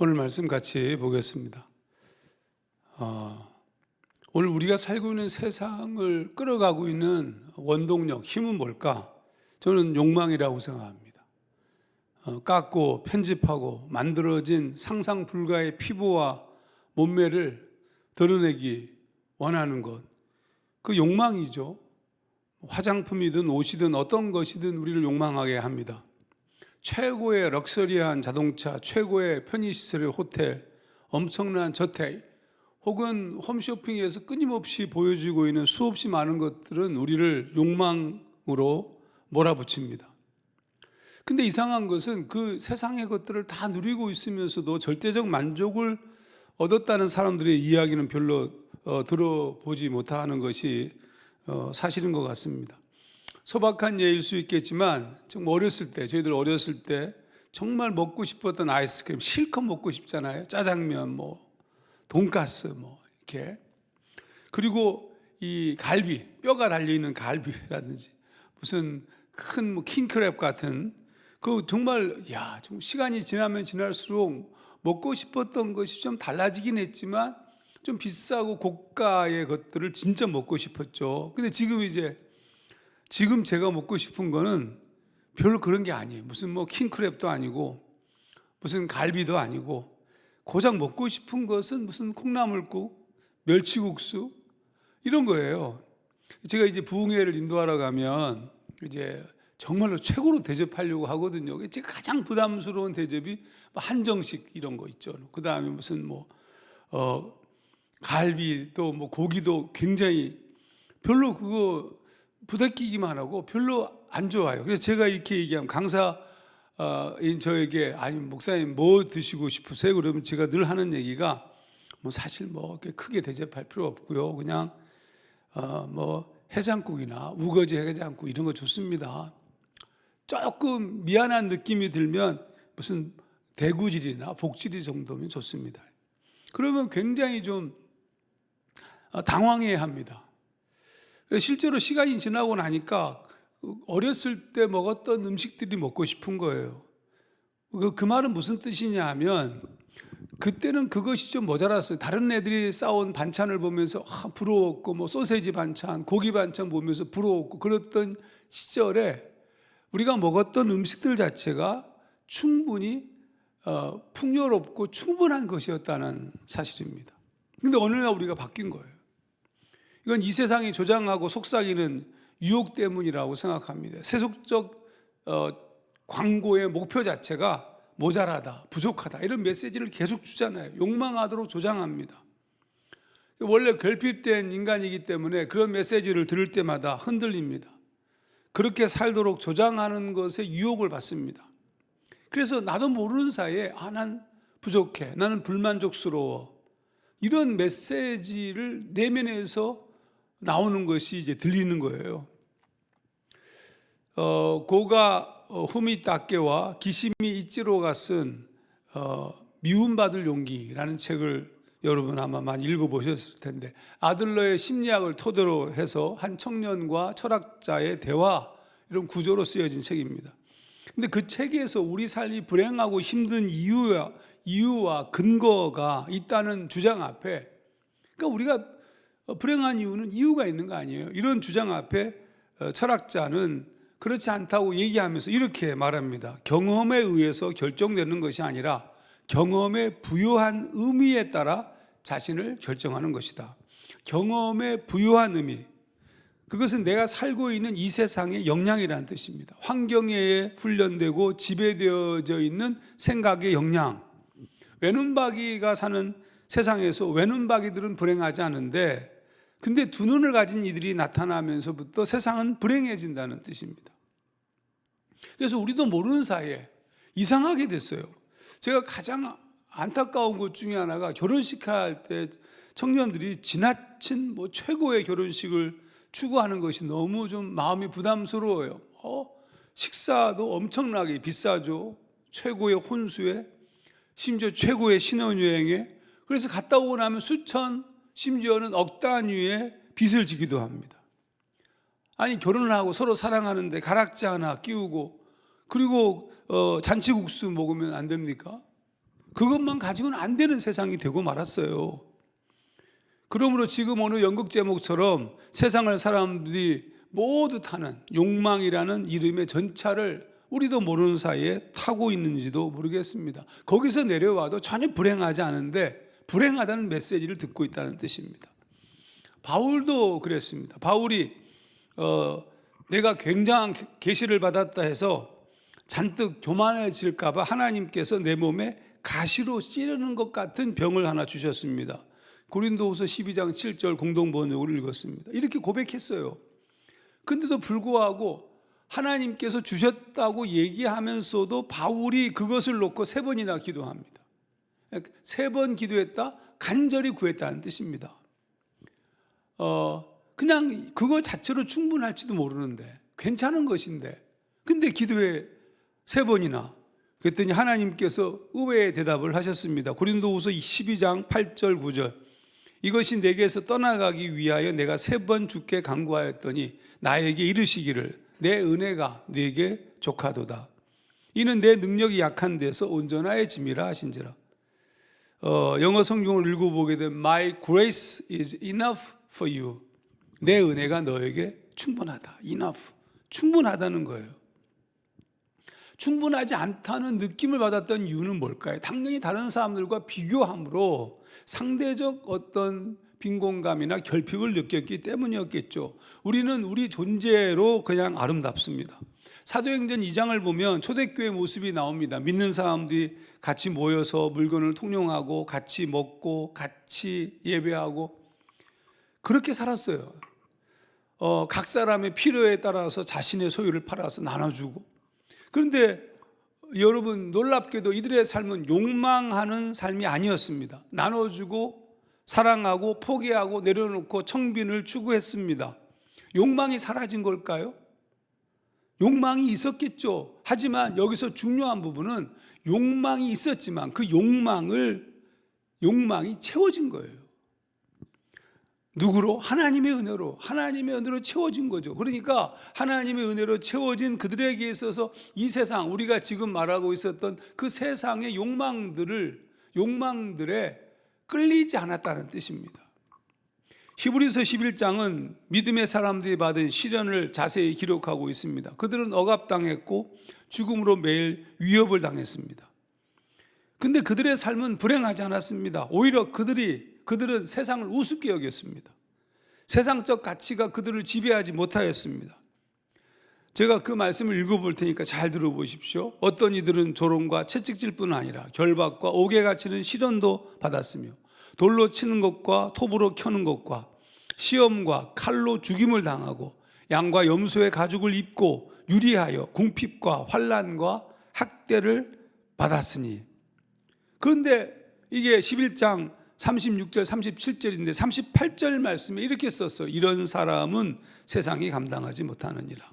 오늘 말씀 같이 보겠습니다. 오늘 우리가 살고 있는 세상을 끌어가고 있는 원동력, 힘은 뭘까? 저는 욕망이라고 생각합니다. 깎고 편집하고 만들어진 상상 불가의 피부와 몸매를 드러내기 원하는 것, 그 욕망이죠. 화장품이든 옷이든 어떤 것이든 우리를 욕망하게 합니다. 최고의 럭셔리한 자동차, 최고의 편의시설의 호텔, 엄청난 저택, 혹은 홈쇼핑에서 끊임없이 보여지고 있는 수없이 많은 것들은 우리를 욕망으로 몰아붙입니다. 근데 이상한 것은 그 세상의 것들을 다 누리고 있으면서도 절대적 만족을 얻었다는 사람들의 이야기는 별로 들어보지 못하는 것이 사실인 것 같습니다. 소박한 예일 수 있겠지만 정말 어렸을 때, 저희들 어렸을 때 정말 먹고 싶었던 아이스크림 실컷 먹고 싶잖아요. 짜장면, 돈가스 이렇게. 그리고 이 갈비, 뼈가 달려있는 갈비라든지 무슨 큰 킹크랩 같은 그 정말 좀 시간이 지나면 지날수록 먹고 싶었던 것이 좀 달라지긴 했지만 좀 비싸고 고가의 것들을 진짜 먹고 싶었죠. 근데 지금 제가 먹고 싶은 거는 별로 그런 게 아니에요. 무슨 킹크랩도 아니고 무슨 갈비도 아니고 고작 먹고 싶은 것은 무슨 콩나물국, 멸치국수 이런 거예요. 제가 이제 부흥회를 인도하러 가면 이제 정말로 최고로 대접하려고 하거든요. 제가 가장 부담스러운 대접이 한정식 이런 거 있죠. 그 다음에 무슨 갈비도 고기도 굉장히 별로 그거 부대끼기만 하고 별로 안 좋아요. 그래서 제가 이렇게 얘기하면 강사인 저에게 아니 목사님 뭐 드시고 싶으세요? 그러면 제가 늘 하는 얘기가 사실 이렇게 크게 대접할 필요 없고요. 그냥 해장국이나 우거지 해장국 이런 거 좋습니다. 조금 미안한 느낌이 들면 무슨 대구질이나 복질이 정도면 좋습니다. 그러면 굉장히 좀 당황해합니다. 실제로 시간이 지나고 나니까 어렸을 때 먹었던 음식들이 먹고 싶은 거예요. 그 말은 무슨 뜻이냐 하면 그때는 그것이 좀 모자랐어요. 다른 애들이 싸온 반찬을 보면서 부러웠고 소세지 반찬, 고기 반찬 보면서 부러웠고 그랬던 시절에 우리가 먹었던 음식들 자체가 충분히 풍요롭고 충분한 것이었다는 사실입니다. 근데 어느 날 우리가 바뀐 거예요. 이건 이 세상이 조장하고 속삭이는 유혹 때문이라고 생각합니다. 세속적 광고의 목표 자체가 모자라다, 부족하다 이런 메시지를 계속 주잖아요. 욕망하도록 조장합니다. 원래 결핍된 인간이기 때문에 그런 메시지를 들을 때마다 흔들립니다. 그렇게 살도록 조장하는 것에 유혹을 받습니다. 그래서 나도 모르는 사이에 난 부족해, 나는 불만족스러워 이런 메시지를 내면에서 나오는 것이 이제 들리는 거예요. 고가 후미타케와 기시미 이치로가 쓴 미움받을 용기라는 책을 여러분 아마 많이 읽어보셨을 텐데 아들러의 심리학을 토대로 해서 한 청년과 철학자의 대화 이런 구조로 쓰여진 책입니다. 근데 그 책에서 우리 삶이 불행하고 힘든 이유와 근거가 있다는 주장 앞에 그러니까 우리가 불행한 이유는 이유가 있는 거 아니에요. 이런 주장 앞에 철학자는 그렇지 않다고 얘기하면서 이렇게 말합니다. 경험에 의해서 결정되는 것이 아니라 경험에 부여한 의미에 따라 자신을 결정하는 것이다. 경험에 부여한 의미, 그것은 내가 살고 있는 이 세상의 역량이라는 뜻입니다. 환경에 훈련되고 지배되어져 있는 생각의 역량. 외눈박이가 사는 세상에서 외눈박이들은 불행하지 않은데 근데 두 눈을 가진 이들이 나타나면서부터 세상은 불행해진다는 뜻입니다. 그래서 우리도 모르는 사이에 이상하게 됐어요. 제가 가장 안타까운 것 중에 하나가 결혼식 할 때 청년들이 지나친 최고의 결혼식을 추구하는 것이 너무 좀 마음이 부담스러워요. 식사도 엄청나게 비싸죠. 최고의 혼수에 심지어 최고의 신혼여행에 그래서 갔다 오고 나면 수천 심지어는 억 단위의 빚을 지기도 합니다. 아니 결혼을 하고 서로 사랑하는데 가락지 하나 끼우고 그리고 잔치국수 먹으면 안 됩니까? 그것만 가지고는 안 되는 세상이 되고 말았어요. 그러므로 지금 어느 연극 제목처럼 세상을 사람들이 모두 타는 욕망이라는 이름의 전차를 우리도 모르는 사이에 타고 있는지도 모르겠습니다. 거기서 내려와도 전혀 불행하지 않은데 불행하다는 메시지를 듣고 있다는 뜻입니다. 바울도 그랬습니다. 바울이 내가 굉장한 계시를 받았다 해서 잔뜩 교만해질까 봐 하나님께서 내 몸에 가시로 찌르는 것 같은 병을 하나 주셨습니다. 고린도후서 12장 7절 공동번역을 읽었습니다. 이렇게 고백했어요. 근데도 불구하고 하나님께서 주셨다고 얘기하면서도 바울이 그것을 놓고 3번이나 기도합니다. 3번 기도했다, 간절히 구했다는 뜻입니다. 그냥 그거 자체로 충분할지도 모르는데 괜찮은 것인데 근데 기도에 3번이나 그랬더니 하나님께서 의외의 대답을 하셨습니다. 고린도후서 12장 8절 9절 이것이 내게서 떠나가기 위하여 내가 3번 주께 간구하였더니 나에게 이르시기를 내 은혜가 네게 족하도다. 이는 내 능력이 약한 데서 온전하여짐이라 하신지라. 영어 성경을 읽어보게 되면 My grace is enough for you. 내 은혜가 너에게 충분하다. Enough. 충분하다는 거예요. 충분하지 않다는 느낌을 받았던 이유는 뭘까요? 당연히 다른 사람들과 비교함으로 상대적 어떤 빈곤감이나 결핍을 느꼈기 때문이었겠죠. 우리는 우리 존재로 그냥 아름답습니다. 사도행전 2장을 보면 초대교회 모습이 나옵니다. 믿는 사람들이 같이 모여서 물건을 통용하고 같이 먹고 같이 예배하고 그렇게 살았어요. 각 사람의 필요에 따라서 자신의 소유를 팔아서 나눠주고. 그런데 여러분 놀랍게도 이들의 삶은 욕망하는 삶이 아니었습니다. 나눠주고 사랑하고 포기하고 내려놓고 청빈을 추구했습니다. 욕망이 사라진 걸까요? 욕망이 있었겠죠. 하지만 여기서 중요한 부분은 욕망이 있었지만 그 욕망이 채워진 거예요. 누구로? 하나님의 은혜로. 하나님의 은혜로 채워진 거죠. 그러니까 하나님의 은혜로 채워진 그들에게 있어서 이 세상, 우리가 지금 말하고 있었던 그 세상의 욕망들에 끌리지 않았다는 뜻입니다. 히브리서 11장은 믿음의 사람들이 받은 시련을 자세히 기록하고 있습니다. 그들은 억압당했고 죽음으로 매일 위협을 당했습니다. 근데 그들의 삶은 불행하지 않았습니다. 오히려 그들은 세상을 우습게 여겼습니다. 세상적 가치가 그들을 지배하지 못하였습니다. 제가 그 말씀을 읽어볼 테니까 잘 들어보십시오. 어떤 이들은 조롱과 채찍질뿐 아니라 결박과 옥에 갇히는 시련도 받았으며 돌로 치는 것과 톱으로 켜는 것과 시험과 칼로 죽임을 당하고 양과 염소의 가죽을 입고 유리하여 궁핍과 환난과 학대를 받았으니. 그런데 이게 11장 36절 37절인데 38절 말씀에 이렇게 썼어요. 이런 사람은 세상이 감당하지 못하느니라.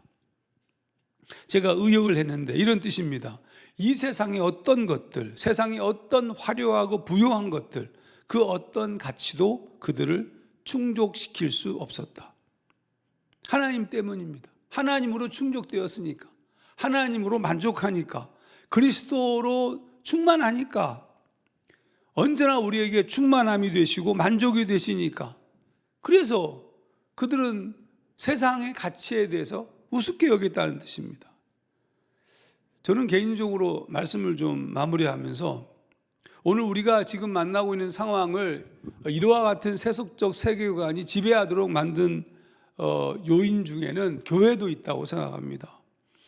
제가 의역을 했는데 이런 뜻입니다. 이 세상의 어떤 것들, 세상의 어떤 화려하고 부유한 것들, 그 어떤 가치도 그들을 충족시킬 수 없었다. 하나님 때문입니다. 하나님으로 충족되었으니까, 하나님으로 만족하니까, 그리스도로 충만하니까, 언제나 우리에게 충만함이 되시고 만족이 되시니까, 그래서 그들은 세상의 가치에 대해서 우습게 여겼다는 뜻입니다. 저는 개인적으로 말씀을 좀 마무리하면서 오늘 우리가 지금 만나고 있는 상황을 이와 같은 세속적 세계관이 지배하도록 만든 요인 중에는 교회도 있다고 생각합니다.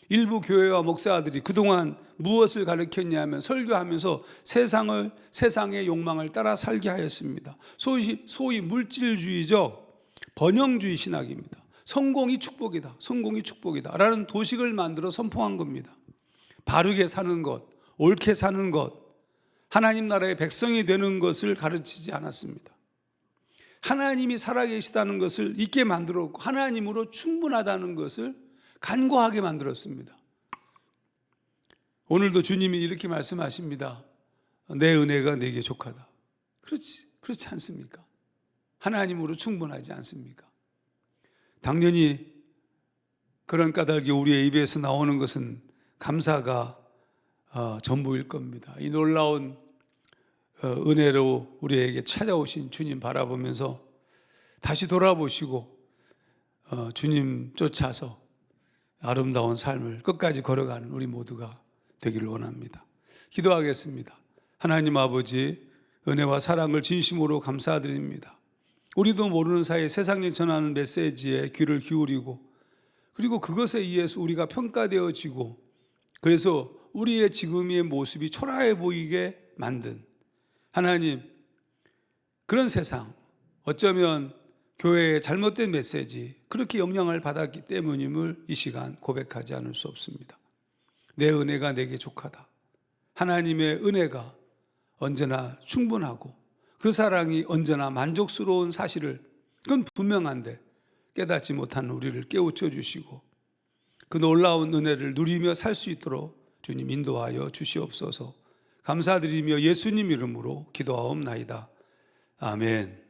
일부 교회와 목사들이 그동안 무엇을 가르쳤냐면 설교하면서 세상의 욕망을 따라 살게 하였습니다. 소위 물질주의적 번영주의 신학입니다. 성공이 축복이다, 성공이 축복이다 라는 도식을 만들어 선포한 겁니다. 바르게 사는 것, 옳게 사는 것, 하나님 나라의 백성이 되는 것을 가르치지 않았습니다. 하나님이 살아계시다는 것을 잊게 만들었고 하나님으로 충분하다는 것을 간과하게 만들었습니다. 오늘도 주님이 이렇게 말씀하십니다. 내 은혜가 내게 족하다. 그렇지 않습니까? 하나님으로 충분하지 않습니까? 당연히 그런 까닭이 우리의 입에서 나오는 것은 감사가 전부일 겁니다. 이 놀라운 은혜로 우리에게 찾아오신 주님 바라보면서 다시 돌아보시고 주님 쫓아서 아름다운 삶을 끝까지 걸어가는 우리 모두가 되기를 원합니다. 기도하겠습니다. 하나님 아버지, 은혜와 사랑을 진심으로 감사드립니다. 우리도 모르는 사이에 세상에 전하는 메시지에 귀를 기울이고, 그리고 그것에 의해서 우리가 평가되어지고, 그래서 우리의 지금의 모습이 초라해 보이게 만든 하나님, 그런 세상, 어쩌면 교회의 잘못된 메시지, 그렇게 영향을 받았기 때문임을 이 시간 고백하지 않을 수 없습니다. 내 은혜가 내게 족하다. 하나님의 은혜가 언제나 충분하고 그 사랑이 언제나 만족스러운 사실을, 그건 분명한데 깨닫지 못하는 우리를 깨우쳐 주시고 그 놀라운 은혜를 누리며 살 수 있도록 주님 인도하여 주시옵소서. 감사드리며 예수님 이름으로 기도하옵나이다. 아멘.